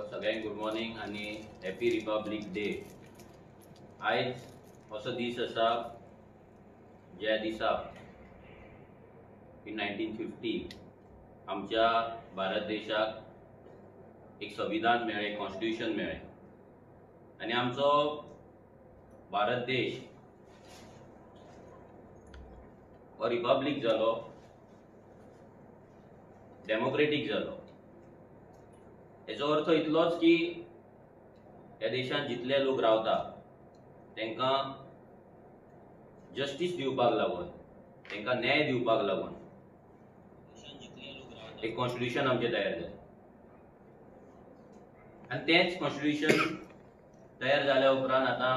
सगळ्यांक good morning आणि happy Republic day. आज असो दीस आसा ज्या दिसा इन 1950 आमच्या भारत देशाक एक संविधान मेळ्ळें, कॉन्स्टिट्यूशन मेळ्ळें आणि आमचो भारत देश हो रिपब्लिक जालो, डेमोक्रेटिक जालो। हेचो अर्थ इतलोच की ह्या देशांत जितले लोक रावता तांकां जस्टीस दिवपाक लागून, तांकां न्याय दिवपाक लागून एक कॉन्स्टिट्यूशन आमचें तयार जालें आनी तेंच कॉन्स्टिट्यूशन तयार जाल्या उपरांत आतां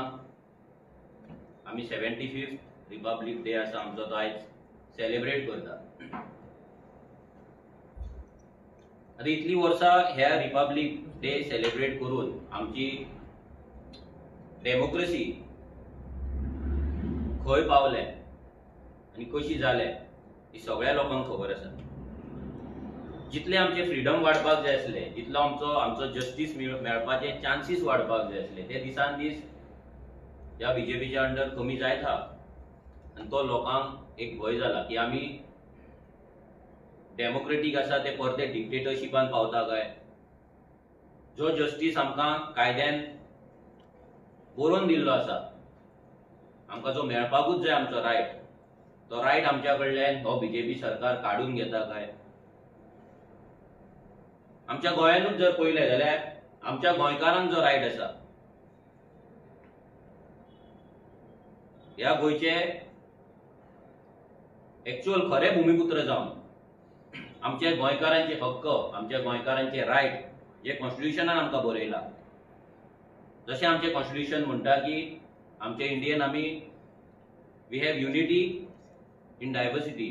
आमी 75th रिपब्लीक डे आसा आमचो तो आयज सेलिब्रेट करता। आता इतली वर्सां ह्या रिपब्लीक डे सेलिब्रेट करून आमची डेमोक्रेसी खंय पावले आनी कशी जाले ही सगळ्या लोकांक खबर आसा। जितले आमचे फ्रीडम वाडपाक जाय आसले, जितलो आमचो जस्टीस मेळपाचे चान्सीस वाडपाक जाय आसले, ते दिसान दीस ह्या बीजेपीच्या अंडर कमी जायत आहा आनी तो लोकांक एक भंय जाला की आमी डेमोक्रेटीक आसा ते परते डिक्टेटरशिपान पावता काय। जो जस्टीस आमकां कायद्यान बरोवन दिल्लो आसा, आमकां जो मेळपाकूच जाय आमचो रायट, तो रायट आमच्या कडल्यान हो बीजेपी सरकार काडून घेता काय। आमच्या गोंयानूच जर पळयलें जाल्यार आमच्या गोंयकारांक जो रायट आसा, ह्या गोंयचे एक्चुअल खरे भूमिपुत्र जावन आमच्या गोंयकारांचे हक्क, आमच्या गोंयकारांचे रायट जे कॉन्स्टिट्यूशनान आमकां बरयला, जशें आमचें कॉन्स्टिट्यूशन म्हणटा की आमच्या इंडियेन आमी we have unity in diversity,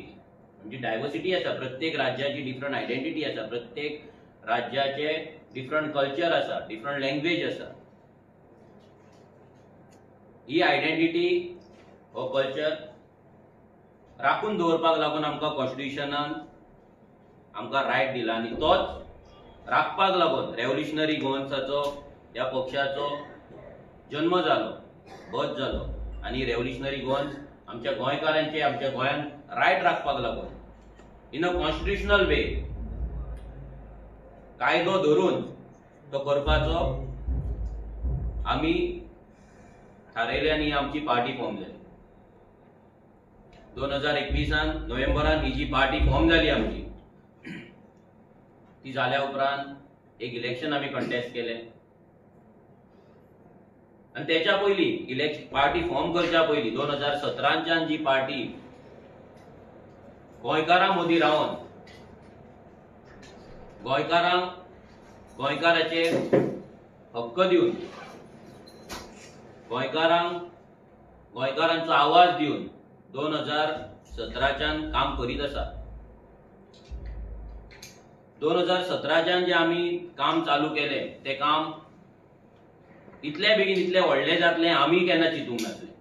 म्हणजे डायवर्सिटी आसा, प्रत्येक राज्याची डिफरंट आयडेंटिटी आसा, प्रत्येक राज्याचे डिफरंट कल्चर आसा, डिफरंट लँग्वेज आसा। ही आयडेंटिटी हो कल्चर राखून दवरपाक लागून आमकां कॉन्स्टिट्यूशनान आमकां रायट दिला आनी तोच राखपाक लागून रेव्होल्युशनरी गोवन्साचो ह्या पक्षाचो जन्म जालो, बर्थ जालो आनी रेव्होल्युशनरी गोवन्स आमच्या गोंयकारांचे, आमच्या गोंयान रायट राखपाक लागून इन अ कॉन्स्टिट्यूशनल वे कायदो धरून तो करपाचो आमी थारायलें आनी आमची पार्टी फॉर्म जाली। 2021 नोव्हेंबरान ही जी पार्टी फॉर्म जाली आमची, ती जाल्या उपरांत एक इलेक्शन आमी कंटेस्ट केलें आनी तेच्या पयलीं पार्टी फॉर्म करच्या पयलीं 2017च्यान जी पार्टी गोंयकारां मदीं रावन गोंयकाराचे हक्क दिवन, गोंयकारांचो आवाज दिवन 2017च्यान काम करीत आसा। 2017च्यान जे आमी काम चालू केलें तें काम इतले बेगीन इतले व्हडलें जातलें आमी केन्ना चिंतूंक नासलें,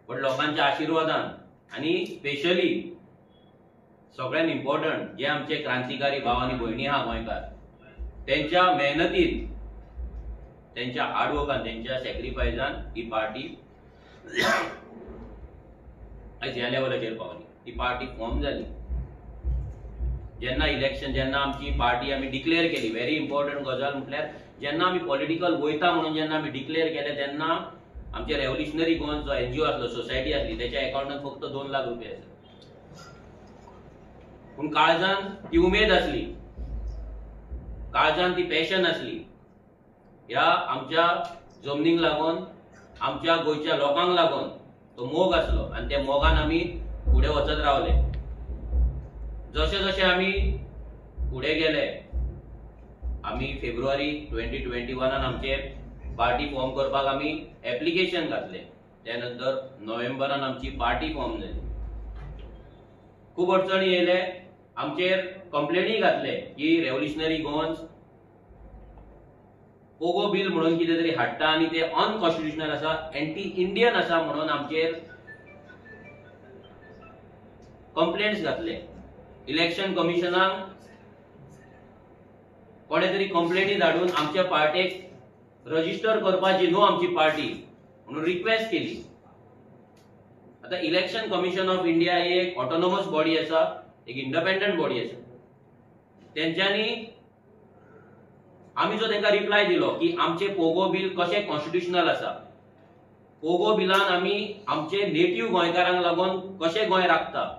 पण लोकांच्या आशिर्वादान आनी स्पेशली सगळ्यान इम्पॉर्टंट जे आमचे क्रांतिकारी भाव आनी भयणी आहा गोंयकार, तेंच्या मेहनतीन, तेंच्या हार्डवर्कान, तेंच्या सॅक्रिफायसान ही पार्टी आयज ह्या लेवलाचेर पावली। ती पार्टी फॉर्म जाली जेन्ना आमची पार्टी आमी डिक्लेअर केली। व्हेरी इम्पॉर्टंट गजाल म्हटल्यार जेन्ना आमी पॉलिटिकल वयता म्हणून जेन्ना आमी डिक्लेअर केलें तेन्ना आमचे रेव्होल्युशनरी गोवन्स जो एनजीओ आसलो, सोसायटी आसली, तेच्या अकाउंटान फक्त 2 लाख रुपया आसले, पूण काळजान ती उमेद आसली, काळजान ती पॅशन आसली, ह्या आमच्या जमनीक लागून, आमच्या गोंयच्या लोकांक लागून तो मोग आसलो आनी त्या मोगान आमी फुडें वचत रावले। जशें जशें आमी फुडें गेले, आमी फेब्रुवारी 2021 आमचे पार्टी फॉर्म करपाक आमी एप्लिकेशन घातलें, त्यानंतर नोव्हेंबरान आमची पार्टी फॉर्म जाली। खूब अडचणी येयले, आमचेर कंप्लेनी घातले की रेव्होल्युशनरी गोवन्स पोगो बिल म्हणून कितें तरी हाडटा आनी ते अनकॉन्स्टिट्यूशनल आसा, एंटी इंडियन आसा म्हणून आमचेर कंप्लेंट्स घातले इलेक्शन कमिशनाक कोणे तरी कंप्लेनी धाडून आमच्या पार्टीक रजिस्टर करपाची न्हू आमची पार्टी म्हणून रिक्वेस्ट केली. आता इलेक्शन कमिशन ऑफ इंडिया ही एक ऑटोनॉमस बॉडी आसा, एक इंडिपेंडंट बॉडी आसा. त्यांच्यानी आम्ही जो त्यांना रिप्लाय दिलो की आमचे पोगो बिल कशे कॉन्स्टिट्यूशनल आसा, पोगो बिलान आम्ही आमचे नेटिव्ह गोंयकारांक लागून कशे गोंय राखता,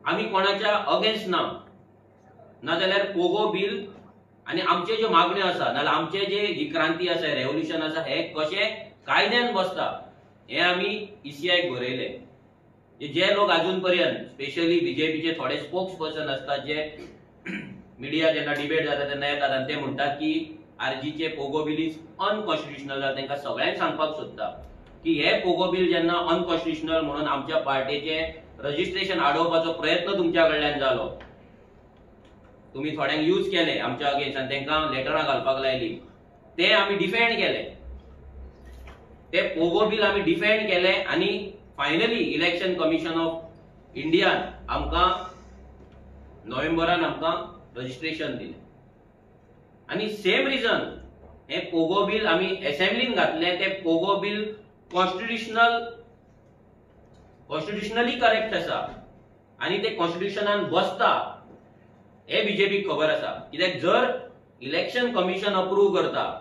आम्ही कोणाच्या अगेन्स्ट ना, नाजाल्यार पोगो बिल आणि आमचे ज्यो मागण्यो आसा नाल्यार आमचे जी क्रांती आसा, रेव्होल्युशन आसा, हे कशे कायद्यान बसता हे आम्ही ईसीआयक बरयले. जे लोक अजून पर्यंत स्पेशली बीजेपीचे थोडे स्पोक्स पर्सन असतात जे मिडिया जेन्ना डिबेट जाता तेन्ना येतात आणि ते म्हणतात की आरजीचे पोगो बिल इज अनकॉन्स्टिट्यूशनल. तांकां सगळ्यांक सांगपाक सोदता की हे पोगो बिल जेन्ना अनकॉन्स्टिट्यूशनल म्हणून आमच्या पार्टीचे रजिस्ट्रेशन आडोवपाचो प्रयत्न तुमच्या कडल्यान जालो, तुम्ही थोड्यांक यूज केले आमच्या अगेन्स्ट आणि तांकां लेटरां घालपाक लायली, ते आमी डिफेंड केले. ते पोगो बिल आमी डिफेंड केले आणि finally election commission of Indian आमकां नोव्हेंबरान आमकां रजिस्ट्रेशन दिले. आणि सेम रिजन हे पोगो बिल आमी असेंब्लीन घातले, ते पोगो बिल कॉन्स्टिट्यूशनली करेक्ट आसा आणि ते कॉन्स्टिट्यूशनान बसता हे बीजेपीक खबर आसा. कित्याक जर इलेक्शन कमिशन अप्रूव्ह करता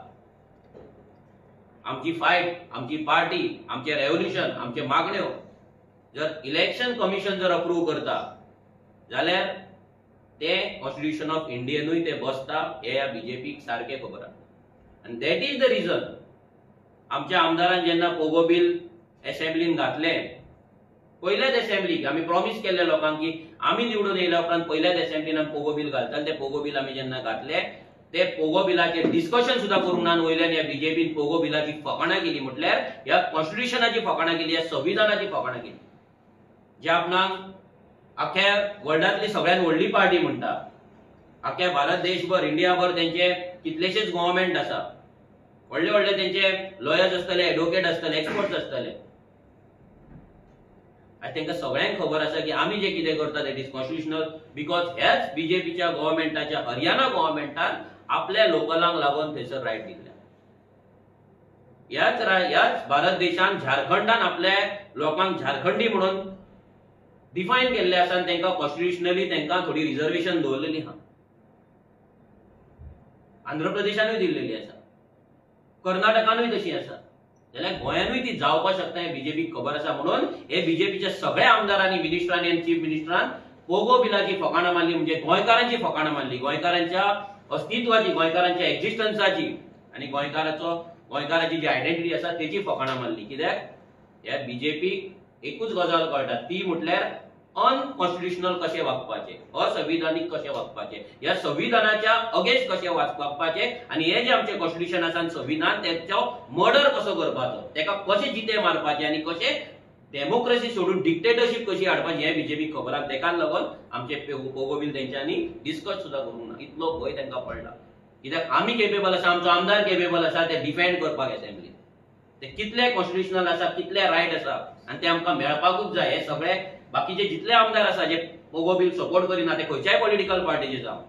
आमची फायट, आमची पार्टी, आमचे रेव्होल्युशन, आमचे मागण्यो जर इलेक्शन कमिशन जर अप्रूव्ह करता जाल्यार ते कॉन्स्टिट्यूशन ऑफ इंडियनूय ते बसता हे या बीजेपीक सारखे खबर आसा. आणि दॅट इज द रिजन आमच्या आमदारान जेन्ना पोगो बिल असेंब्लीन घातले, पहिल्याच असेंब्लीक आमी प्रॉमिस केल्ले लोकांक की आमी निवडून येयल्या उपरांत पहिल्याच असेंब्लीन आमी पोगो बिल घालताले. ते पोगो बिल आमी जेन्ना घातले ते पोगो बिलाचेर डिस्कशन सुद्धा करूंक ना. वयल्यान या बीजेपीन पोगो बिलाची फकाणां केली, म्हटल्यार ह्या कॉन्स्टिट्यूशनाची फकाणां केली, ह्या संविधानाची फकाणां केली. जे आपणाक अख्ख्या वर्ल्डातली सगळ्यात व्हडली पार्टी म्हणटा, अख्ख्या भारत देशभर इंडियाभर त्यांचे कितलेशेच गव्हर्नमेंट आसा, व्हडले व्हडले त्यांचे लॉयर्स असतले, एडवोकेट असतले, एक्सपर्ट्स असतले. आणि तांकां सगळ्यांक खबर आसा की आमी जे कितें करता दॅट इज कॉन्स्टिट्यूशनल, बिकॉज ह्याच बीजेपीच्या गव्हर्नमेंटाच्या हरियाणा गव्हर्नमेंटान आपल्या लोकलांक लागून थंयसर रायट दिल्या. याच भारत देशान झारखंडान आपल्या लोकांक झारखंडी म्हणून डिफायन केल्ले आसा आणि तांकां कॉन्स्टिट्यूशनली तांकां थोडी रिजर्वेशन दवरलेली आहा. आंध्र प्रदेशानूय दिल्लेली आसा, कर्नाटकानूय तशी आसा, जाल्यार गोंयानूय ती जावपाक शकता हे बीजेपीक खबर आसा. म्हणून हे बीजेपीच्या सगळ्या आमदारांनी, मिनिस्टरांनी आणि चीफ मिनिस्टरान पोगो बिलाची फकाणां मारली, म्हणजे गोंयकारांची फकाणां मारली, गोंयकारांच्या अस्तित्वाची, गोंयकारांच्या एक्झिस्टन्साची आणि गोंयकाराची जी आयडेंटिटी आसा तेची फकाणां मारली. कित्याक ह्या बीजेपीक एकूच गजाल कळटा, ती म्हटल्यार अनकॉन्स्टिट्यूशनल कशे वागपाचे, असंविधानीक कशे वागपाचे, ह्या संविधानाच्या अगेन्स्ट कशे वागपाचे आणि हे जे आमचे कॉन्स्टिट्यूशन आसा संविधान त्याचो मर्डर कसो करपाचो, तेका कशे जिते मारपाचे आणि कशे डेमोक्रेसी सोडून डिक्टेटरशिप कशी हाडपाची हे बीजेपीक खबर आसा. तेका लागून आमचे पोगो बिल तेंच्यांनी डिस्कस सुद्धा करूंक ना. इतलो भंय तांकां पडला. कित्याक आमी केपेबल आसा, आमचो आमदार केपेबल आसा ते डिफेंड करपाक असेंब्लीन. ते कितले कॉन्स्टिट्यूशनल आसा, कितले रायट आसा आणि ते आमकां मेळपाकूच जाय. हे सगळे बाकीचे जितले आमदार आसा जे पोगो बिल सपोर्ट करिना ते खंयच्याय पॉलिटिकल पार्टीचे जावं,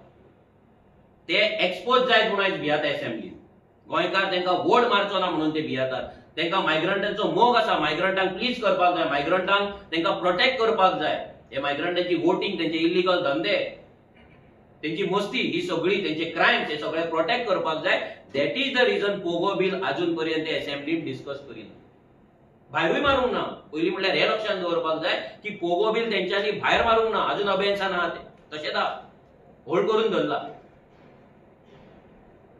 ते एक्सपोज जायत म्हणून आयज भियाता असेंब्लीन. गोंयकार तांकां वोट मारचो ना म्हणून ते भियातात. तांकां मायग्रंटांचो मोग आसा, मायग्रंटांक प्लीज करपाक जाय, मायग्रंटांक तांकां प्रोटेक्ट करपाक जाय. हे मायग्रंटांची वोटिंग, तेंचे इलिगल धंदे, तेंची मस्ती, ही सगळी तेंचे क्रायम्स हे सगळे प्रोटेक्ट करपाक जाय. That is the region Pogo bill अजून पर्यंत असेंब्लीन डिस्कस करिना, भायरूय मारूंक ना. पयलीं म्हटल्यार हे लक्षात दवरपाक जाय की पोगो बिल तेंच्यांनी भायर मारूंक ना, अजून अभेन्सान आहा ते तशेंच आहा, होल्ड करून धरला.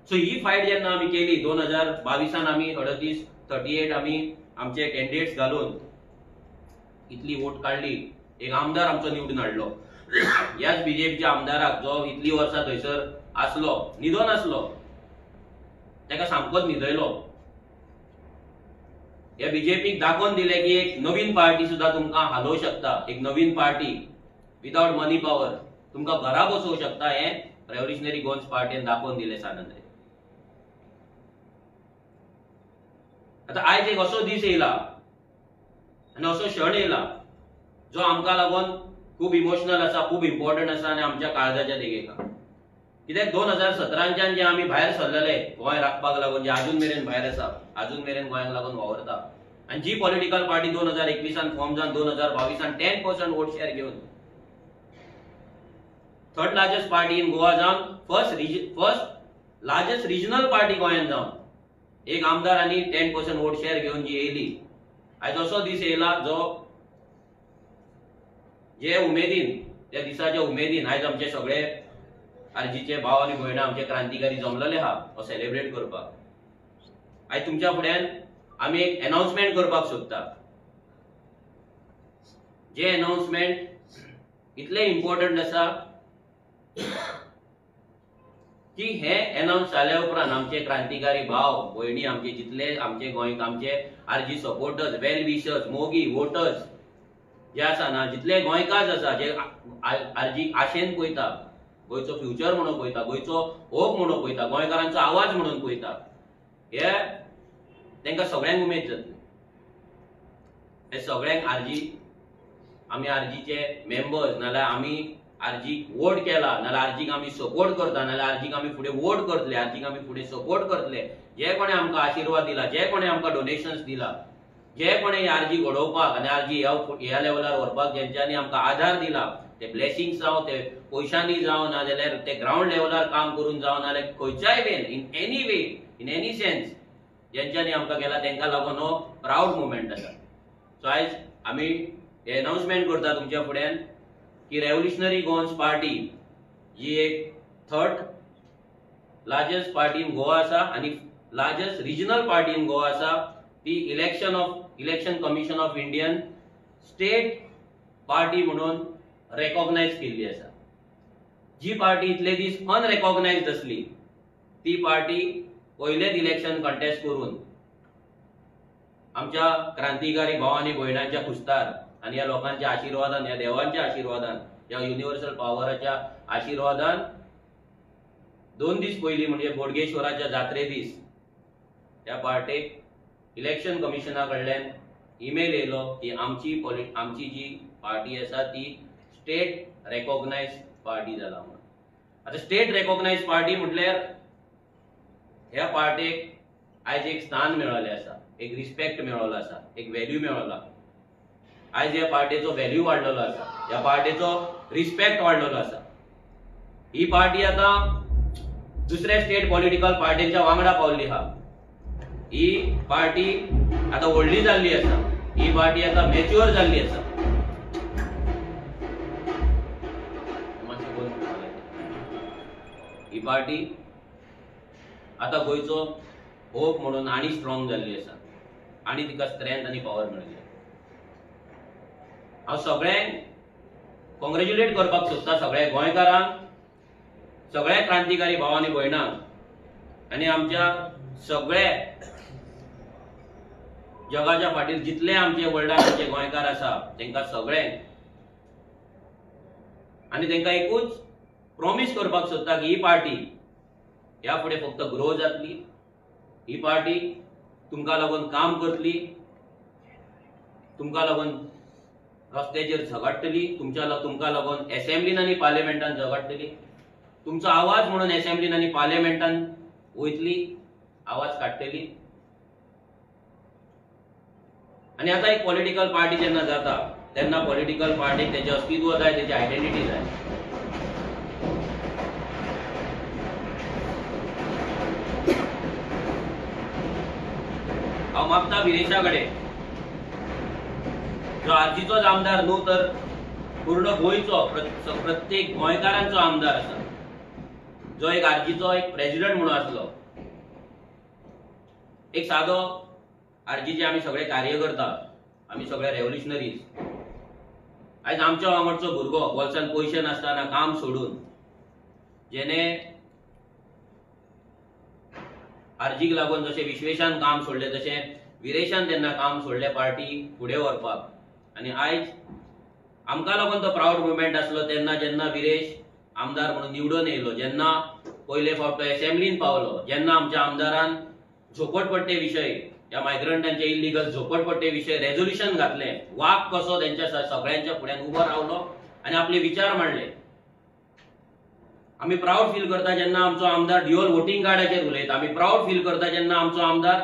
सो ही फायट जेन्ना आमी केली 2022 आमी 38 आमी आमचे कॅन्डिडेट्स घालून इतली वोट काढली, एक आमदार आमचो निवडून हाडलो. ह्याच बीजेपीच्या आमदाराक जो इतली वर्सां थंयसर आसलो, न्हिदो नासलो, ताका सामकोच न्हिदयलो. या बीजेपीक दाखोवन दिले की एक नवीन पार्टी सुद्धा तुमकां हालोवंक शकता, एक नवीन पार्टी विदाउट मनी पॉवर तुमकां घरा बसोवंक शकता. हे रेव्होल्युशनरी गोंस पार्टीन दाखोवन दिले सानंद्रे. आता आयज एक असो दीस येयला आणि असो क्षण येयला जो आमकां लागून खूप इमोशनल आसा, खूप इम्पॉर्टंट आसा आनी आमच्या काळजाच्या देगेक. कित्याक 2017च्यान जे आमी भायर सरलेले गोंय राखपाक लागून, जे अजून मेरेन भायर आसा, अजून मेरेन गोंयांक लागून वावरता, आनी जी पॉलिटिकल पार्टी 2021 फॉर्म जावन 2022 10% वोट शेअर घेवन third largest party in Goa जावन फर्स्ट लार्जेस्ट रिजनल पार्टी गोंयांत जावन एक आमदार आनी 10% वोट शेअर घेवन जी येयली, आयज असो दीस येयला जो जे उमेदीन, त्या दिसाच्या उमेदीन आयज आमचे सगळे आरजीचे भाव आनी भयणां, आमचे क्रांतिकारी जमलेले आहा हो सेलिब्रेट करपाक. आयज तुमच्या फुड्यान आमी एक अनाउन्समेंट करपाक सोदता. जे अनाउन्समेंट इतले इम्पॉर्टंट आसा की हे अनाउन्स जाल्या उपरांत आमचे क्रांतिकारी भाव भयणी, आमचे जितले आमचे गोंयक, आमचे आरजी सपोर्टर्स, वेल विशर्स, मोगी, वोटर्स जे आसा ना, जितले गोंयकार आसा जे आरजी आशेन पळयता, गोंयचो फ्युचर म्हणून पळयता, गोंयचो होप म्हणून पळयता, गोंयकारांचो आवाज म्हणून पळयता, हे तांकां सगळ्यांक उमेद जातली. हे सगळ्यांक आमी आरजीचे मेंबर्स नाल्यार आमी आरजीक वोट केला, नाल्यार आरजीक आमी सपोर्ट करता, नाल्यार आरजीक आमी फुडें वोट करतले, आरजीक आमी फुडें सपोर्ट करतले, जे कोणे आमकां आशिर्वाद दिला, जे कोणे आमकां डोनेशन्स दिला, जे कोणे आरजी घडोवपाक आनी आरजी ह्या लेवलार व्हरपाक जेंच्यांनी आमकां आधार दिला, ते ब्लेसिंग्स जावं, ते पयशांनी जावं, नाजाल्यार ते ग्राउंड लेवलार काम करून जावं, नाल्यार खंयच्याय वेन, in any way, in any sense जेंच्यांनी आमकां केला, तांकां लागून हो प्राउड मुवमेंट आसा. सो आयज आमी हे अनाउन्समेंट करता तुमच्या फुड्यान की रेव्होल्युशनरी गोवन्स पार्टी जी एक third largest party in Goa आसा आनी largest regional party in Goa आसा, ती election commission of Indian state party म्हणून रेकॉग्नाइज केल्ली आसा. जी पार्टी इतले दीस अनरेकॉग्नाइज्ड आसली, ती पार्टी पयलेच इलेक्शन कंटेस्ट करून आमच्या क्रांतिकारी भाव आनी भयणांच्या कुस्तार आनी ह्या लोकांच्या आशिर्वादान, ह्या देवांच्या आशिर्वादान, ह्या युनिवर्सल पॉवराच्या आशिर्वादान 2 दीस पयलीं म्हणजे बोडगेश्वराच्या जात्रे दीस त्या पार्टेक इलेक्शन कमिशना कडल्यान ईमेल येयलो की आमची जी पार्टी आसा ती स्टेट रेकॉग्नाइज पार्टी जाला म्हणून. आता स्टेट रेकॉग्नाइज पार्टी म्हटल्यार ह्या पार्टेक आयज एक स्थान मेळ्ळेलें आसा, एक रिस्पेक्ट मेळ्ळो आसा, एक व्हॅल्यू मेळ्ळो. आयज ह्या पार्टीचो व्हॅल्यू वाडलेलो आसा, ह्या पार्टीचो रिस्पेक्ट वाडलेलो आसा. ही पार्टी आता दुसऱ्या स्टेट पॉलिटिकल पार्टींच्या वांगडा पावल्ली आहा. ही पार्टी आता व्हडली जाल्ली आसा, ही पार्टी आता मॅच्युअर जाल्ली आसा. ही पार्टी आता गोंयचो होप म्हणून आनी स्ट्रॉंग जाल्ली आसा आनी तिका स्ट्रेंथ आनी पॉवर मेळ्ळी. हांव सगळ्यांक कॉंग्रॅच्युलेट करपाक सोदता, सगळ्या गोंयकारांक, सगळ्या क्रांतिकारी भाव आनी भयणांक आनी आमच्या सगळ्या जगाच्या फाटीर जितले आमचे वर्ल्डाचे गोंयकार आसा तांकां सगळ्यांक, आनी तांकां एकूच प्रॉमिस करपाक सोदता की ही पार्टी ह्या फुडें फक्त ग्रो जातली. ही पार्टी तुमकां लागून काम करतली, तुमकां लागून रस्त्याचेर झगडटली, तुमकां लागून असेंब्लीन आनी पार्लिमेंटान झगडटली, तुमचो आवाज म्हणून असेंब्लीन आनी पार्लिमेंटान वयतली, आवाज काडटली. आनी आता एक पॉलिटिकल पार्टी जेन्ना जाता तेन्ना पॉलिटिकल पार्टीक तेजें अस्तित्व जाय, तेजी आयडेंटिटी जाय. हांव मागता विरेशा कडेन, जो आरजीचोच आमदार न्हू तर पूर्ण गोंयचो प्रत्येक गोंयकारांचो आमदार आसा, जो एक आरजीचो एक प्रेसिडेंट म्हणून आसलो, एक सादो आरजीचे आमी सगळे कार्यकर्ता, आमी सगळे रेव्होल्युशनरीज, आयज आमच्या वांगडचो भुरगो वर्सान पयशे नासतना काम सोडून जेणे आरजीक लागून जशें विश्वेशान काम सोडलें तशें विरेशान तेन्ना काम सोडलें पार्टी फुडें व्हरपाक. आनी आयज आमकां लागून तो प्राउड मुवमेंट आसलो तेन्ना जेन्ना विरेश आमदार म्हणून निवडून येयलो, जेन्ना पयले फावट तो असेंब्लीन पावलो, जेन्ना आमच्या आमदारान झोपडपट्टे विशय, ह्या मायग्रंटांचे इल्लीगल झोपडपट्टे विशय रेझोल्युशन घातलें, वाक कसो तेंच्या सगळ्यांच्या फुड्यान उबो रावलो आनी आपले विचार मांडले. आमी प्राउड फील करता जेन्ना आमचो आमदार ड्युअल वोटिंग कार्डाचेर उलयता. आमी प्राउड फील करता जेन्ना आमचो आमदार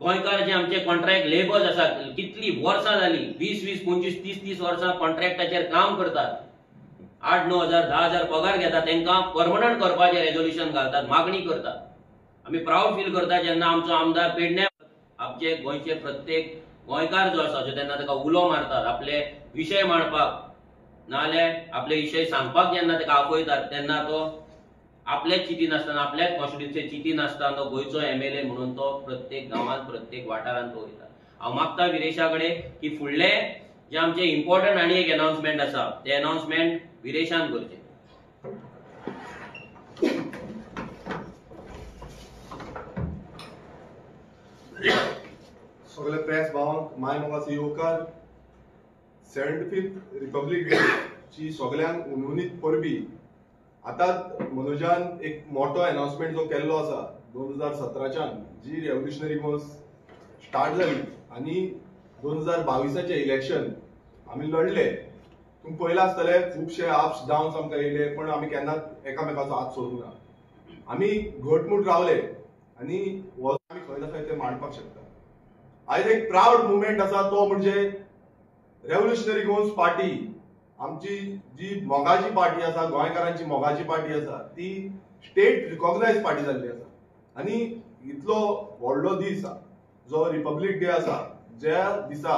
गोंयकार जे आमचे कॉन्ट्रॅक्ट लेबर्स आसा, कितली वर्सां जाली, 20-20, 25, 30-30 वर्सां कॉन्ट्रॅक्टाचेर काम करतात, 8-9 हजार 10 हजार पगार घेतात, तांकां परमनंट करपाचें रेझोल्युशन घालतात, मागणी करतात. आमी प्राउड फील करता जेन्ना आमचो आमदार पेडण्या आमचे गोंयचे प्रत्येक गोंयकार जो आसा जो तेन्ना ताका उलो मारतात आपले विशय मांडपाक, नाजाल्यार आपले विशय सांगपाक जेन्ना ताका आपयतात तेन्ना तो आपल्याच चितीन आसतना, आपल्याच कॉन्स्टिट्युन्सी चितीन आसतना तो गोंयचो MLA म्हणून तो प्रत्येक गांवांत प्रत्येक वाठारांत तो वयता. हांव मागता विरेशा कडेन की फुडले जे आमचे इम्पॉर्टंट आनी एक अनाउन्समेंट आसा ते अनाउन्समेंट विरेशान करचे. सगळे प्रेस भावांक माय मोगाचो येवकार. 75th रिपब्लीक डे ची सगळ्यांक उर्वरित परबी. आता मनोजान एक मोठो अनाउन्समेंट जो केल्लो आसा 2017च्यान जी रेव्होल्युशनरी गोन्स स्टार्ट जाली आनी 2022चे इलेक्शन आमी लढले. तुम्ही पळयला आसतले खूबशे अप्स डाउन्स आमकां येयले पण आमी केन्नाच एकामेकाचो हात सोडूंक ना. आमी घटमूट रावले आनी आमी खंय ना खंय ते मांडपाक शकता. आयज एक प्राउड मुवमेंट आसा तो म्हणजे रेव्होल्युशनरी गोन्स पार्टी, आमची जी मोगाची पार्टी आसा, गोंयकारांची मोगाची पार्टी आसा, ती स्टेट रिकॉग्नायज पार्टी जाल्ली आसा. आनी इतलो व्हडलो दीस जो रिपब्लीक डे आसा, ज्या दिसा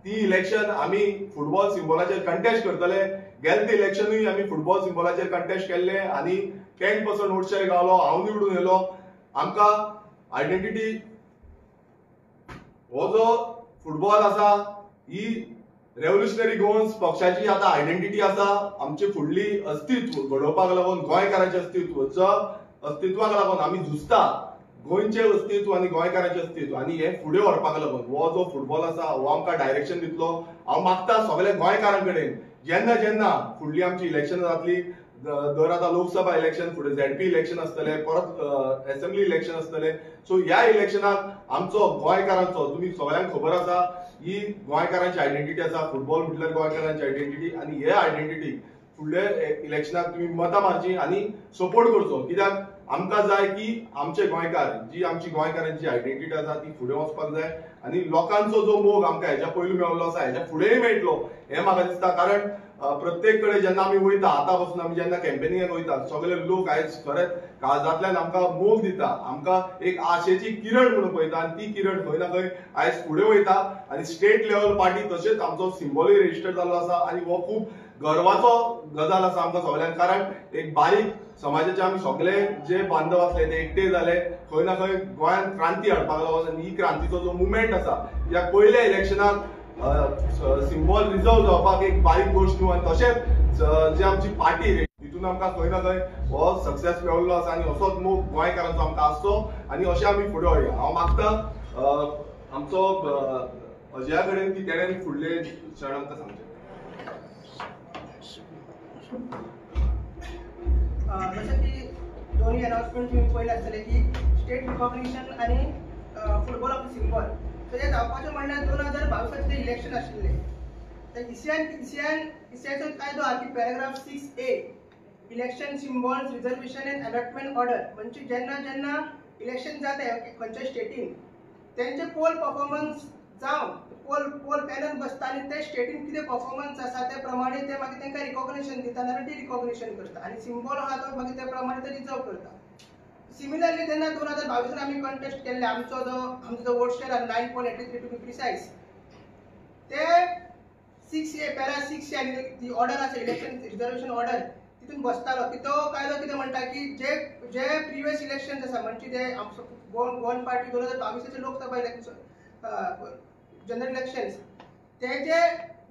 ती इलेक्शन आमी फुटबॉल सिम्बॉलाचेर कंटेस्ट करतले. गेले ते इलेक्शनूय आमी फुटबॉल सिम्बॉलाचेर कंटेस्ट केल्ले आनी 10% वोट शेअर गावलो. हांव निवडून येयलो. आमकां आयडेंटिटी हो जो फुटबॉल आसा ही रेव्होल्युशनरी गोन्स पक्षाची आता आयडेंटिटी आसा. आमचे फुडली अस्तित्व घडोवपाक लागून गोंयकारांचे अस्तित्वाक लागून आमी झुजता. गोंयचे अस्तित्व आनी गोंयकारांचे अस्तित्व आनी हे फुडें व्हरपाक लागून हो जो फुटबॉल आसा हो आमकां डायरेक्शन दितलो. हांव मागता सगळ्या गोंयकारां कडेन जेन्ना जेन्ना फुडली आमची इलेक्शन जातली, दर आता लोकसभा इलेक्शन, फुडें ZP इलेक्शन आसतले, परत असेंब्ली इलेक्शन आसतले. सो ह्या इलेक्शनाक आमचो गोंयकारांचो, तुमी सगळ्यांक खबर आसा ही गोंयकारांची आयडेंटिटी आसा. फुटबॉल म्हटल्यार गोंयकारांची आयडेंटिटी आनी हे आयडेंटिटी फुडले इलेक्शनाक तुमी मतां मारची आनी सपोर्ट करचो. कित्याक आमकां जाय की आमचे गोंयकार, जी आमची गोंयकारांची आयडेंटिटी आसा ती फुडें वचपाक जाय आनी लोकांचो जो मोग आमकां हेच्या पयलू मेळिल्लो आसा हेच्या फुडेंय मेळटलो हें म्हाका दिसता. कारण प्रत्येक कडेन जेन्ना आमी वयता, आतां पासून आमी जेन्ना कॅम्पेनिंगाक वयता, सगळे लोक आयज खरेंच काळजांतल्यान आमकां मोग दिता, आमकां एक आशेची किरण म्हणून पळयता आनी ती किरण खंय ना खंय आयज फुडें वयता. आनी स्टेट लेवल पार्टी तशेंच आमचो सिम्बॉलूय रजिस्टर जाल्लो आसा आनी हो खूब गर्वाचो गजाल आसा आमकां सगळ्यांक. कारण एक बारीक समाजाचे आमी सगळे जे बांधव आसले ते एकठांय जाले खंय ना खंय गोंयांत क्रांती हाडपाक लागून. आनी ही क्रांतीचो जो मुवमेंट आसा ह्या पयल्या इलेक्शनाक सिम्बॉल रिजर्व जावपाक एक बारीक गोश्ट न्हू. आनी तशेंच जी आमची पार्टी तितून आमकां खंय ना खंय हो सक्सेस मेळिल्लो आसा आनी असोच मोग गोंयकारांचो आमकां आसचो आनी अशें आमी फुडें वळया. हांव मागता आमचो अजया कडेन की तेणेन फुडले क्षण आमकां सांगचे. जसं की दोन्ही अनाउन्समेंट तुम्ही पळयले आसतले की स्टेट रिकॉग्निशन आणि फुटबॉल ऑफ सिम्बॉल. तर हे जावपाचें म्हणल्यार 2022 इलेक्शन आशिल्ले. तर इसियाचो कायदो आहा की paragraph 6A election symbols reservation end allotment order. म्हणजे जेन्ना जेन्ना इलेक्शन जाता खंयच्या स्टेटीन तेंचे पोल परफॉर्मन्स जावन पोल पॅनल बसता आनी ते स्टेटीन कितें परफॉर्मन्स आसा ते प्रमाणे ते मागीर तांकां रिकॉग्निशन दिता नाल्यार डी रिकॉग्निशन करता आनी सिम्बॉल आहा तो मागीर ते प्रमाणे ते रिजर्व करता. सिमिलरली जेन्ना 2022 आमी कंटेस्ट केल्ले आमचो जो वोट शेअर आहा 9.83 टू बी प्रिसायज ते 6A पॅरा 6A आनी ती ऑर्डर आसा इलेक्शन रिजर्वेशन ऑर्डर तितून बसतालो की तो कायदो कितें म्हणटा की जे प्रिवियस इलेक्शन आसा म्हणजे ते Goan party 2022 Lok Sabha election general elections तेजे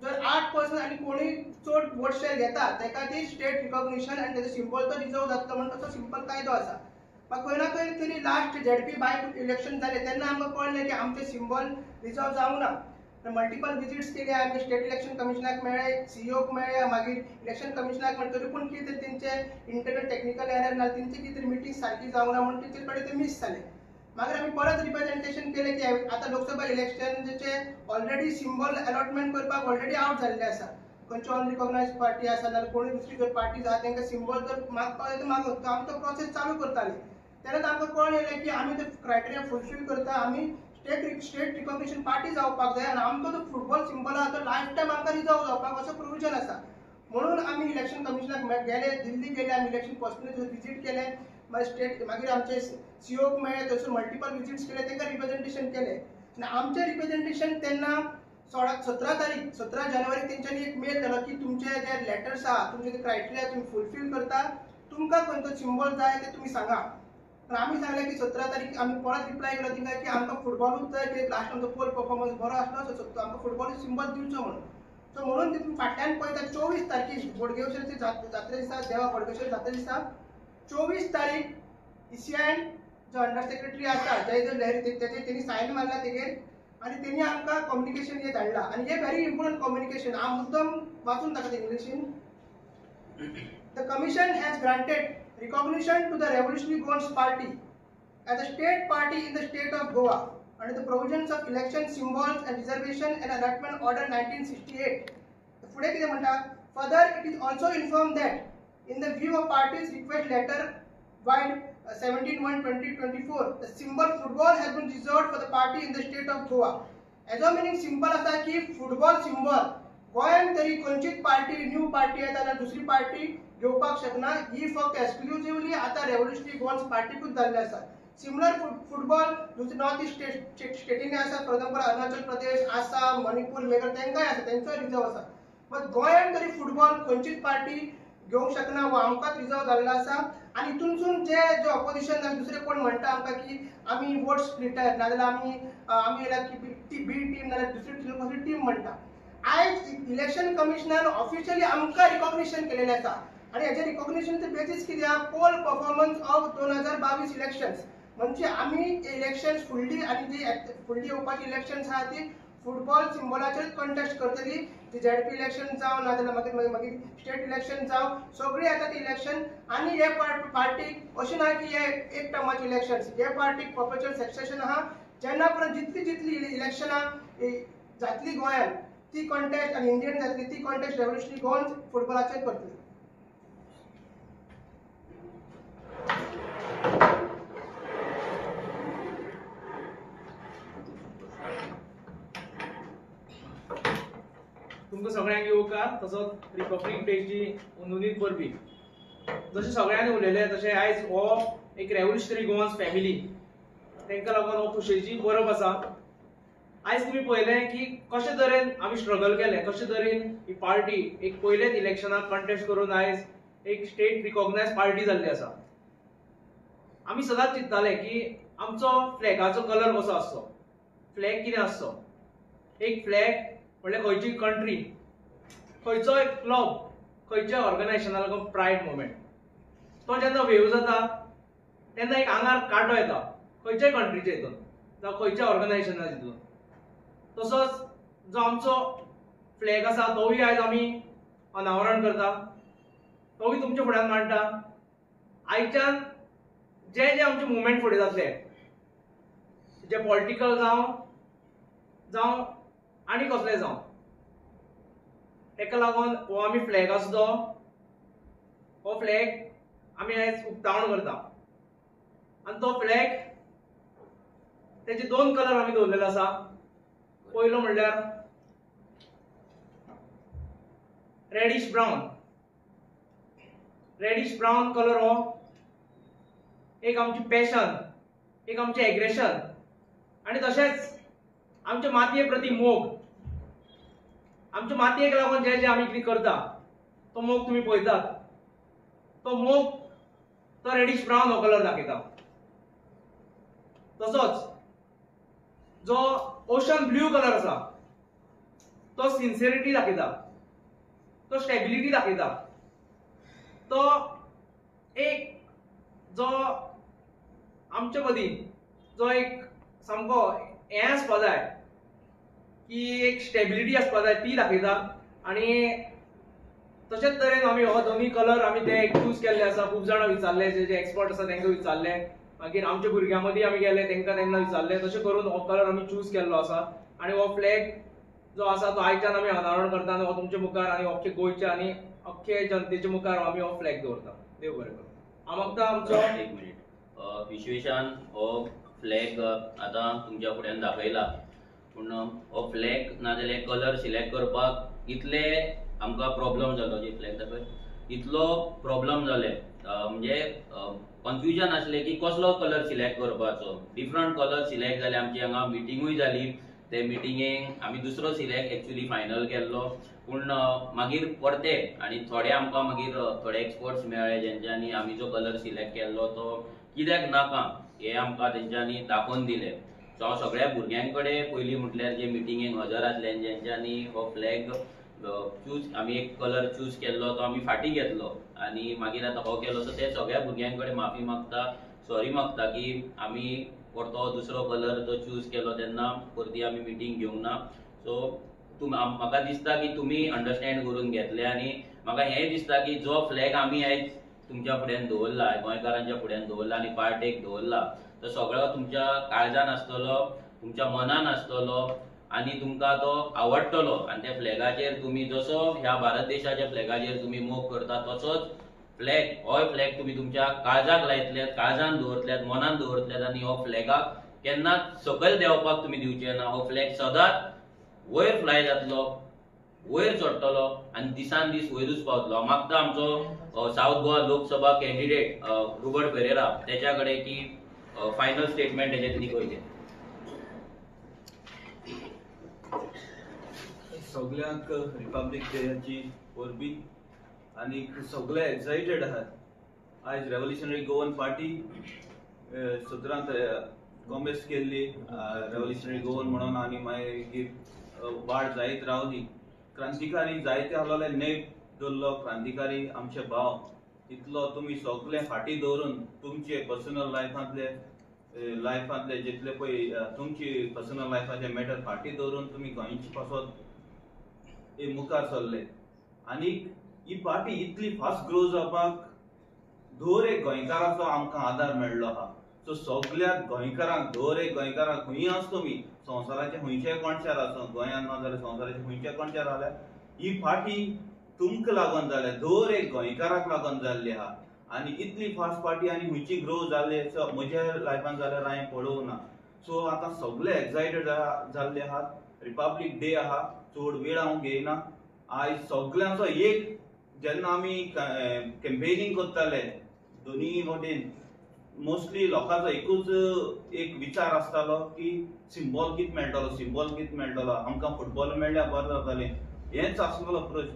जर 8% आनी कोणी चड वोट शेअर घेता तेका ती स्टेट रिकॉग्निशन आनी तेजो सिम्बॉल तो रिजर्व जातलो म्हणून तसो सिंपल कायदो आसा. खंय ना खंय तरी लास्ट ZP बाय इलेक्शन जाले तेन्ना आमकां कळ्ळें की आमचे सिम्बॉल रिजर्व जावंक ना. मल्टिपल विजिट्स केले आमी, स्टेट इलेक्शन कमिशनाक मेळ्ळे, CEOक मेळ्ळे, मागीर इलेक्शन कमिशनाक मेळ्ळे, तरी पूण कितें तेंचे इंटरनल टेक्निकल एरर ना, तेंची कितें मिटींग सारकी जावंक ना म्हणून तेंचे कडेन ते मिस जाले. मागीर आमी परत रिप्रेझेंटेशन केलें की आतां लोकसभा इलेक्शनचे ऑलरेडी सिम्बॉल अलॉटमेंट करपाक ऑलरेडी आवट जाल्ले आसा. खंयची अनरिकॉग्नायज पार्टी आसा नाल्यार कोणी दुसरी जर पार्टीज आहा तांकां सिंबल जर मागपाक जाय तर मागून तो आमी तो प्रोसेस चालू करताले. तेन्ना आमकां कळून येलें की आमी ते क्रायटेरिया फुलफील करता, आमी स्टेट रिकॉग्निशन पार्टी जावपाक जाय आनी आमचो जो फुटबॉल सिंबल आहा तो लायफ टायम आमकां रिजर्व जावपाक असो प्रोविजन आसा. म्हणून आमी इलेक्शन कमिशनाक गेले, दिल्ली गेले, आमी इलेक्शन पर्सनली विजीट केले, मागीर आमचे सीओक मेळ्ळे, थंयसर मल्टिपल विजीट्स केले, तांकां रिप्रेझेंटेशन केलें. आनी आमचें रिप्रेझेंटेशन तेन्ना 17 जानेवारी तेंच्यांनी एक मेल धाडलो की तुमचे जे लेटर्स आहा, तुमचे जे क्रायटेरिया तुमी फुलफील करता, तुमकां खंयचो सिंबल जाय ते तुमी सांगा. पण आमी सांगलें की 17 तारीख आमी परत रिप्लाय केलो तिंका की आमकां फुटबॉलूच जाय, की लास्ट आमचो पोल परफॉर्मन्स बरो आसलो सो आमकां फुटबॉल सिंबल दिवचो म्हणून. सो म्हणून तुमी फाटल्यान पळयता 24 तारखेर बोडगेश्वरची जात्रे दिसा, देवा बोडगेश्वर जात्रे दिसा 24 तारीख ECN जो अंडर सेक्रेटरी आसा जयदेव लहरी तेजे तेणी सायन मारला तेजेर आनी तेणी आमकां कम्युनिकेशन हे धाडला. आनी हे व्हेरी इम्पॉर्टंट कम्युनिकेशन, हांव मुद्दम वाचून दाखयता इंग्लिशीन. The commission has granted recognition to the Revolutionary Goans Party as a state party in the state of Goa under the provisions of election symbols and reservation and allotment order 1968. पुढे किती म्हणतात? Further, it is also informed that in the view of party's request letter dated 17/1/2024, the symbol football has been reserved for the party in the state of Goa. याचा meaning simple असा की football symbol गोंयान तरी खंयचीच party, new party येता ना दुसरी party घेवपाक शकना, ही फक्त एक्सक्लुझिव्हली आता रेव्होल्युशनरी गोन्स पार्टीकूच जाल्ली आसा. सिमिलर फुटबॉल नॉर्थ इस्ट स्टेटींनी आसा, फॉर एक्झाम्पल अरुणाचल प्रदेश, आसाम, मणिपूर, मेघालय तांकांय आसा, तांचो रिजर्व आसा. बट गोंयान तरी फुटबॉल खंयचीच पार्टी घेवंक शकना वा आमकांच रिजर्व जाल्लो आसा. आनी हितूनसून जे ऑपोजिशन दुसरे कोण म्हणटा आमकां की आमी वोट स्प्लिटर नाजाल्यार आमी बी टीम नाल्यार दुसरी टीम म्हणटा. आयज इलेक्शन कमिशनान ऑफिशियली आमकां रिकॉग्निशन केलेलें आसा आणि याचे रिकॉग्निशनचे बेसिस किती आहे? Poll performance of 2022 elections. म्हणजे आम्ही इलेक्शन्स फुडली आणि जी फुडली येवपाची इलेक्शन्स आहा ती फुटबॉल सिंबलाचेर कंटेस्ट करतली. ती ZP इलेक्शन जावं नाजाल्यार मागीर स्टेट इलेक्शन जावं, सगळी आता ती इलेक्शन. आणि हे पार्टीक अशें ना की हे एक टर्माचे इलेक्शन्स, हे पार्टीक परपेच्युअल सक्सेशन आहा. जेन्ना पर्यंत जितली इलेक्शनां जातली गोंयांत ती कॉन्टेस्ट आणि इंडियन जातली ती कॉन्टेस्ट रेव्होल्युशनरी गोन्स फुटबॉलाचेर करतली. तुमकां सगळ्यांक येवकार. तसोच रिपब्लीक डेची नोंदीत परबी जशें सगळ्यांनी उलयलें तशें आयज हो एक रेव्होल्युशनरी गोवन्स फॅमिली तांकां लागून हो खोशयेची परब आसा. आयज तुमी पळयलें की कशे तरेन आमी स्ट्रगल केलें, कशे तरेन ही पार्टी एक पयलेच इलेक्शनाक कंटेस्ट करून आयज एक स्टेट रिकॉग्नायज पार्टी जाल्ली आसा. आमी सदांच चिंतताले की आमचो फ्लॅगाचो कलर कसो आसचो, फ्लॅग कितें आसचो. एक फ्लॅग म्हणल्यार खंयची कंट्री, खंयचो एक क्लब, खंयच्या ऑर्गनायझेशना लागून प्रायड मुवमेंट. तो जेन्ना वेव जाता तेन्ना एक आंगार कांटो येता खंयच्याय कंट्रीच्या हितून जावं खंयच्या ऑर्गनायझेशना हितून. तसोच जो आमचो फ्लॅग आसा तोय आयज आमी अनावरण करता, तोय तुमच्या फुड्यान मांडटा. आयच्यान जे आमचे मुवमेंट फुडें जातले, जे पॉलिटिकल जावं आनी कसले जावं, तेका लागून हो आमी फ्लॅग आसा हो फ्लॅग आमी आयज उक्तावण करता. आनी तो फ्लॅग तेजे 2 कलर आमी दवरलेले आसा. पयलो म्हणल्यार रेडिश ब्रावन कलर. हो एक आमची पॅशन, एक आमचे एग्रेशन आणि तशेंच आमच्या मातये प्रती मोग. आमच्या मातयेक लागून जे आमी कितें करता तो मोग तुमी पळयतात. तो मोग तो रेडिश ब्रावन हो कलर दाखयता. तसोच जो ओशन ब्लू कलर आसा तो सिन्सिरिटी दाखयता, तो स्टेबिलिटी दाखयता. तो एक जो आमचे मदीं जो एक सामको हें आसपा जाय की एक स्टेबिलिटी आसपा जाय ती दाखयता. आनी तशेंच तरेन आमी हो दोनूय कलर आमी ते चूज केल्ले आसा. खूब जाणां विचारले, जे एक्सपर्ट आसा तांकां विचारले, मागीर आमच्या भुरग्यां मदीं आमी गेले तांकां तेन्ना विचारले. तशें करून हो कलर आमी चूज केल्लो आसा. आनी हो फ्लॅग जो आसा तो आयच्यान आमी अनावरण करता आनी हो तुमच्या मुखार आनी अख्खे गोंयच्या आनी अख्खे जनतेच्या मुखार आमी हो फ्लॅग दवरता. देव बरें करूं. हांव मागता आमचो एक मिनिट विश्वेशान हो फ्लॅग आतां तुमच्या फुड्यान दाखयला, पूण हो फ्लॅग नाजाल्यार कलर सिलेक्ट करपाक इतले आमकां प्रॉब्लम जालो. जे फ्लॅग दाखय इतलो प्रॉब्लम जाले म्हणजे कन्फ्युजन आसले की कसलो कलर सिलेक्ट करपाचो. डिफरंट कलर सिलेक्ट जाले. आमची हांगा मिटिंगूय जाली. ते मिटिंगेक आमी दुसरो सिलेक्ट एक्चुअली फायनल केल्लो, पूण मागीर परते आनी थोडे आमकां मागीर थोडे एक्सपर्ट्स मेळ्ळे जेंच्यांनी आमी जो कलर सिलेक्ट केल्लो तो कित्याक नाका हे आमकां तेंच्यांनी दाखोवन दिले. सो हांव सगळ्या भुरग्यां कडेन पयलीं म्हटल्यार जे मिटिंगेक हजर आसले जेंच्यांनी हो फ्लॅग चूज आमी एक कलर चूज केल्लो तो आमी फाटीं घेतलो आनी मागीर आतां हो केलो. सो ते सगळ्या भुरग्यां कडेन माफी मागता, सॉरी मागता की आमी परतो दुसरो कलर जो चूज केलो तेन्ना परती आमी मिटींग घेवंक ना. सो म्हाका दिसता की तुमी अंडरस्टँड करून घेतले आनी म्हाका हें दिसता की जो फ्लॅग आमी आयज तुमच्या फुड्यान दवरला, गोंयकारांच्या फुड्यान दवरला आनी पार्टेक दवरला, तो सगळो तुमच्या काळजान आसतलो, तुमच्या मनान आसतलो आनी तुमकां तो आवडटलो. आनी त्या फ्लॅगाचेर तुमी जसो ह्या भारत देशाच्या फ्लॅगाचेर तुमी मोग करता तसोच फ्लॅग हो फ्लॅग तुमी तुमच्या काळजाक लायतल्यात, काळजान दवरतल्यात, मनान दवरतल्यात आनी हो फ्लॅगाक केन्नाच सकयल देंवपाक तुमी दिवचे ना. हो फ्लॅग सदांच वयर फ्लाय जातलो, वयर चडटलो आनी दिसान दीस वयरूच पावतलो. हांव मागता आमचो south Goa Lok Sabha candidate Robert Pereira तेच्या कडेन की फायनल स्टेटमेंट हेजे तुमी करचें. सगळ्यांक रिपब्लीक डेची परबी आनी सगळे एक्सायटेड आहात. आयज रेव्होल्युशनरी गोवन पार्टी 17 कॉमेस्ट केल्ली रेव्होल्युशनरी गोवन म्हणून आनी मागीर वाड जायत रावली. क्रांतिकारी जायते आहलोले नेट दवरलो क्रांतिकारी आमचे भाव. इतलो तुमी सगळे फाटीं दवरून तुमचे पर्सनल लायफांतले जितले पळय तुमची पर्सनल लायफाचे मॅटर फाटीं दवरून तुमी गोंयचे पासत मुखार सरले. आनी ही पार्टी इतली फास्ट ग्रो जावपाक दर एक गोंयकाराचो आमकां आदार मेळ्ळो आहा. सो सगळ्या गोंयकारांक दर एक गोंयकारांक खंय आसा तुमी संवसाराचे खंयच्याय कोणशार आसा, गोंयांत ना जाल्यार संवसाराचे खंयच्या कोणशार जाल्यार ही पार्टी तुमकां लागून जाल्या, दर एक गोंयकाराक लागून जाल्ली आहा. आनी इतली फास्ट पार्टी आनी खंयची ग्रो जाल्ली म्हज्या लायफान जाल्यार हांवें पळोवंक ना. सो आतां सगळे एक्सायटेड जाल्ले आहात. रिपब्लीक डे आहा, चड वेळ हांव घेयना. आयज सगळ्यांचो एक जेन्ना आमी कॅम्पेनिंग करताले दोनी वटेन मोस्टली लोकांचो एकूच एक विचार आसतालो की सिंबॉल कितें मेळटलो, सिंबॉल कितें मेळटलो, आमकां फुटबॉल मेळ्ळ्यार बरें जातालें, हेंच आसलो अप्रोच.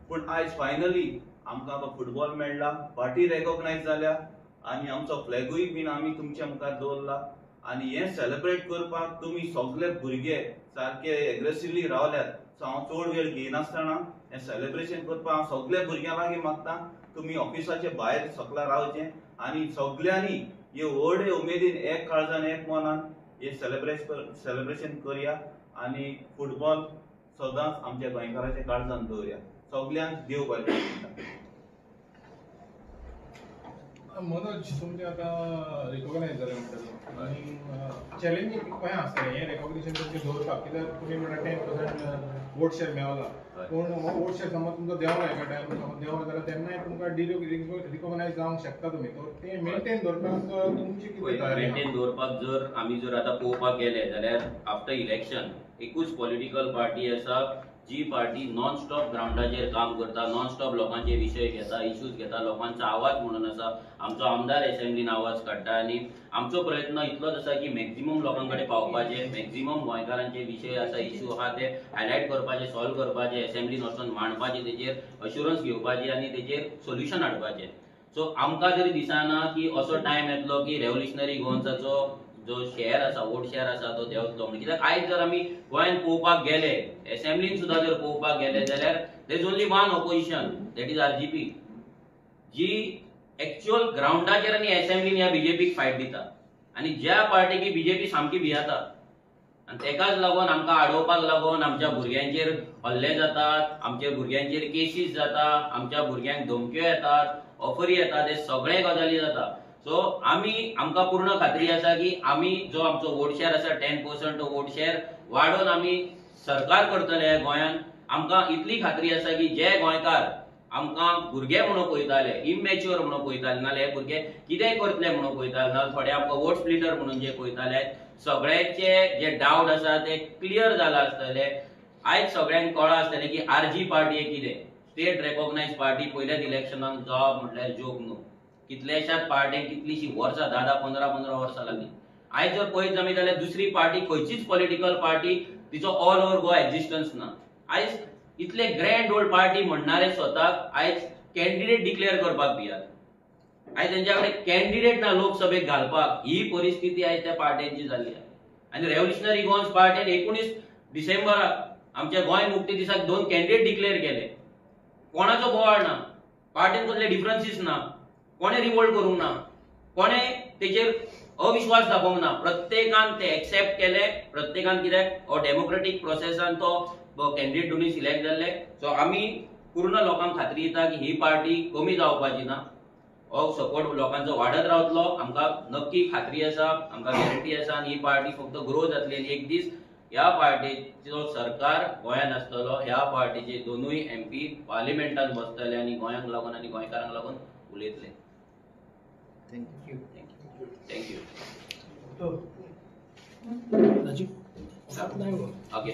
पूण आयज फायनली आमकां तो फुटबॉल मेळ्ळा, पार्टी रेकॉग्नायज जाल्या आनी आमचो फ्लॅगूय बीन आमी तुमच्या मुखार दवरला. आनी हें सेलिब्रेट करपाक तुमी सगळे भुरगे सारके एग्रेसिवली रावल्यात. सो हांव चड वेळ घेयनासतना हें सेलिब्रेशन करपाक हांव सगळ्या भुरग्यां लागीं मागता तुमी ऑफिसाचे भायर सकला रावचें आनी सगळ्यांनी हे व्हडे उमेदीन एक काळजान एक मनान हे सेलिब्रेशन करया आनी फुटबॉल सदांच आमच्या गोंयकाराच्या काळजान दवरया. सगळ्यांक देव बरें करूं. मनोज तुमचे आतां रिकॉग्नायज जालें म्हणटलो आनी चॅलेंजींग खंय आसतलें हें रेकॉग्निशन तुमचें दवरपाक, कित्याक तुमी म्हणटा 10% वोट शेअर मेळला, पूण हो वोट शेअर समज तुमचो देंवलो एका टायम समज देंवलो जाल्यार तेन्नाय तुमकां रिकॉग्नायज जावंक शकता तुमी. तर तें मेंटेन दवरपाक तुमची कितें तयारी? मेंटेन दवरपाक जर आतां पळोवपाक गेले जाल्यार आफ्टर इलेक्शन एकूच पॉलिटिकल पार्टी आसा जी पार्टी नॉन स्टॉप ग्राउंडाचेर काम करता, नॉन स्टॉप लोकांचे विशय घेता, इश्यूज घेता, लोकांचो आवाज म्हणून आसा. आमचो आमदार असेंब्लीन आवाज काडटा आनी आमचो प्रयत्न इतलोच आसा की मॅक्झिमम लोकां कडेन पावपाचे, मॅक्झिमम गोंयकारांचे विशय आसा, इश्यू आहा ते हायलायट करपाचे, सॉल्व करपाचे, असेंब्लीन वचून मांडपाचे, तेचेर अश्युरन्स घेवपाची आनी तेचेर सोल्युशन हाडपाचें. सो आमकां तरी दिसना की असो टायम येतलो की रेव्होल्युशनरी गोवन्साचो जो शेअर आसा, वोट शेअर आसा तो देंवतलो म्हणून. कित्याक आयज जर आमी गोंयांत पळोवपाक गेले, असेंब्लीन सुद्दां जर पळोवपाक गेले जाल्यार there is only one opposition, that is RGP, जी एक्चुअल ग्राउंडाचेर आनी असेंब्लीन ह्या बीजेपीक फायट दिता आनी ज्या पार्टीकी बीजेपी सामकी भियाता. आनी तेकाच लागून आमकां आडोवपाक लागून आमच्या भुरग्यांचेर हल्ले जातात, आमच्या भुरग्यांचेर केसीस जाता, आमच्या भुरग्यांक धमक्यो येतात, ऑफरी येतात, हे सगळे गजाली जाता. सो आमकां पूर्ण खात्री आसा की आमी जो आमचो वोट शेअर आसा 10% वोट शेअर वाडोवन आमी सरकार करतले गोंयान आमकां इतली खात्री आसा की जे गोंयकार आमकां भुरगे म्हणून पळयताले, इमॅच्युअर म्हणून पळयताले, नाल्यार हे भुरगे कितें करतले म्हणून पळयताले, नाल्यार थोडे आमकां वोट स्प्लिटर म्हणून जे पळयताले, सगळ्यांचे जे डावट आसा ते क्लियर जाला आसतले. आयज सगळ्यांक कळ्ळां आसतलें की आरजी पार्टी हे कितें. स्टेट रेकॉग्नायज पार्टी पयल्याच इलेक्शनाक जॉब म्हटल्यार जोक न्हू. कितल्याशाच पार्ट्यांक कितलीशी वर्सां 10-15 वर्सां लागली. आयज जर पळयत आमी जाल्यार दुसरी पार्टी खंयचीच पॉलिटिकल पार्टी तिचो ऑल ओव्हर गोवा एक्झिस्टन्स ना. आयज इतले ग्रँड ओल्ड पार्टी म्हणणारे स्वताक आयज कॅन्डिडेट डिक्लेअर करपाक भियात. आयज तेंच्या कडेन कॅन्डिडेट ना लोकसभेक घालपाक. ही परिस्थिती आयज त्या पार्ट्यांची जाल्ली आसा. आनी रेव्होल्युशनरी गोवन्स पार्टीन 19 डिसेंबराक आमच्या गोंय मुक्ती दिसाक 2 कॅन्डिडेट डिक्लेअर केले. कोणाचो बोवाळ ना, पार्टीन कसले डिफरन्सीस ना, कोणे रिवोल्ट करूंक ना, कोणे तेचेर अविश्वास दाखोवंक ना. प्रत्येकान ते एक्सेप्ट केले. प्रत्येकान कित्याक हो डेमोक्रेटीक प्रोसेसान तो कॅन्डिडेट दोनूय सिलेक्ट जाल्ले. सो आमी पूर्ण लोकांक खात्री दिता की ही पार्टी कमी जावपाची ना. हो सपोर्ट लोकांचो वाडत रावतलो. आमकां नक्की खात्री आसा, आमकां गॅरंटी आसा. आनी ही पार्टी फक्त ग्रो जातली आनी एक दीस ह्या पार्टीचो सरकार गोंयान आसतलो. ह्या पार्टीचे दोनूय MP पार्लिमेंटान बसतले आनी गोंयांक लागून आनी गोंयकारांक लागून उलयतले. थँक्यू. ओके.